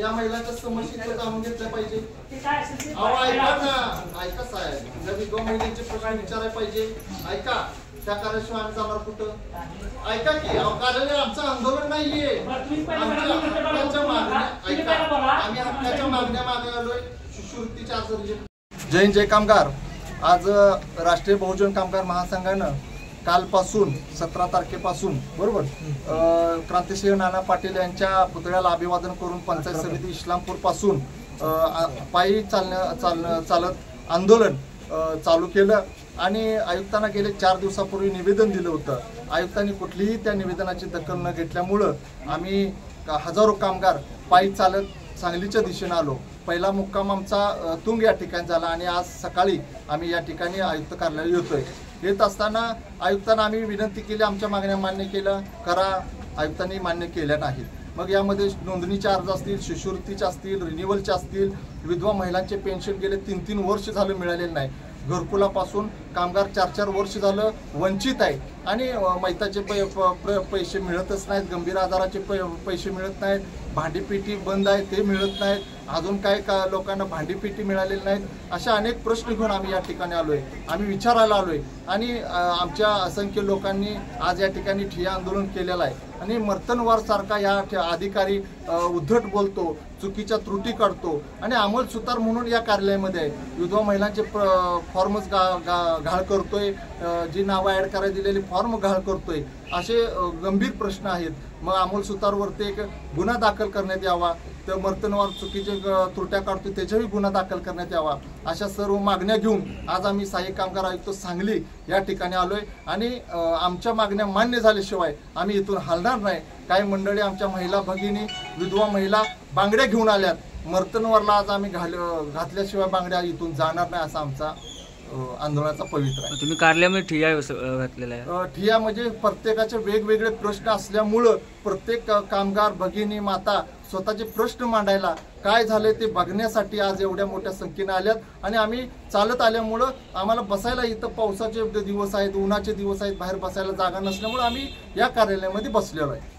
या महिलांच्या समस्येचं जाणून घेतलं पाहिजे। ऐका ना, ऐका साहेब, या विधवा महिलांचे प्रश्न विचारायला पाहिजे। ऐका, त्या कार्याशिवाय आम्ही जाणार कुठं? ऐका की कार्यालय आमचं आंदोलन नाहीये, आमच्या मागण्या ऐका, आम्ही हक्काच्या मागण्या मागायलोय। शिष्यवृत्तीच्या अर्ज। जय कामगार। आज राष्ट्रीय बहुजन कामगार महासंघानं कालपासून 17 तारखेपासून बरोबर क्रांतिसिंह नाना पाटील यांच्या पुतळ्याला अभिवादन करून पंचायत समिती इस्लामपूर पासून पायी चालत आंदोलन चालू केलं आणि आयुक्तांना गेले 4 दिवसापूर्वी निवेदन दिलं होतं। आयुक्तांनी कुठलीही त्या निवेदनाची दखल न घेतल्यामुळं आम्ही हजारो कामगार पायी चालत सांगलीच्या दिशेने आलो। पहिला मुक्काम आमचा तुंग या ठिकाणी झाला आणि आज सकाळी आम्ही या ठिकाणी आयुक्त कार्यालय येतोय। येत असताना आयुक्तांना आम्ही विनंती केली, आमच्या मागण्या मान्य केल्या करा, आयुक्तांनी मान्य केल्या नाहीत। मग यामध्ये नोंदणीचे अर्ज असतील, शिष्यवृत्तीचे असतील, रिन्युअलचे असतील, विधवा महिलांचे पेन्शन गेले 3-3 वर्ष झालं मिळालेलं नाही। घरकुलापासून कामगार 4-4 वर्ष झालं वंचित आहे आणि मैताचे पैसे मिळतच नाहीत, गंभीर आजाराचे पैसे मिळत नाहीत, भांडीपेटी बंद आहे ते मिळत नाहीत, अजून काय लोकांना भांडीपेटी मिळालेली नाहीत। अशा अनेक प्रश्न घेऊन आम्ही या ठिकाणी आलोय, आम्ही विचारायला आलोय आणि आमच्या असंख्य लोकांनी आज या ठिकाणी ठिय्या आंदोलन केलेलं आहे आणि मर्तनवार सारखा या अधिकारी उद्धट बोलतो, चुकीच्या त्रुटी काढतो आणि अंमल सुतार म्हणून या कार्यालयामध्ये आहे। विधवा महिलांचे फॉर्मच घाळ करतोय, जी नावं ॲड करायला दिलेली फॉर्म घाळ करतोय, असे गंभीर प्रश्न आहेत। मग अंमल सुतारवरती एक गुन्हा दाखल करण्यात यावा, तर मर्तनवार चुकीचे त्रुट्या काढतो त्याच्याही गुन्हा दाखल करण्यात यावा, अशा सर्व मागण्या घेऊन आज आम्ही सहाय्यक कामगार आयुक्त सांगली या ठिकाणी आलोय आणि आमच्या मागण्या मान्य झाल्याशिवाय आम्ही इथून हलणार नाही। काही मंडळी आमच्या महिला भगिनी विधवा महिला बांगड्या घेऊन आल्यात, मर्तनवारला आज आम्ही घातल्याशिवाय बांगड्या इथून जाणार नाही, असा आमचा आंदोलनाचा पवित्र आहे। तुम्ही कार्यालयामध्ये ठिय्या घातलेला आहे? ठिय्या म्हणजे प्रत्येकाचे वेगवेगळे प्रश्न असल्यामुळं प्रत्येक कामगार भगिनी माता स्वतःचे प्रश्न मांडायला काय झाले ते बघण्यासाठी आज एवढ्या मोठ्या संख्येने आल्यात आणि आम्ही चालत आल्यामुळं आम्हाला बसायला इथं पावसाचे दिवस आहेत, उन्हाचे दिवस आहेत, बाहेर बसायला जागा नसल्यामुळे आम्ही या कार्यालयामध्ये बसलेलो आहे।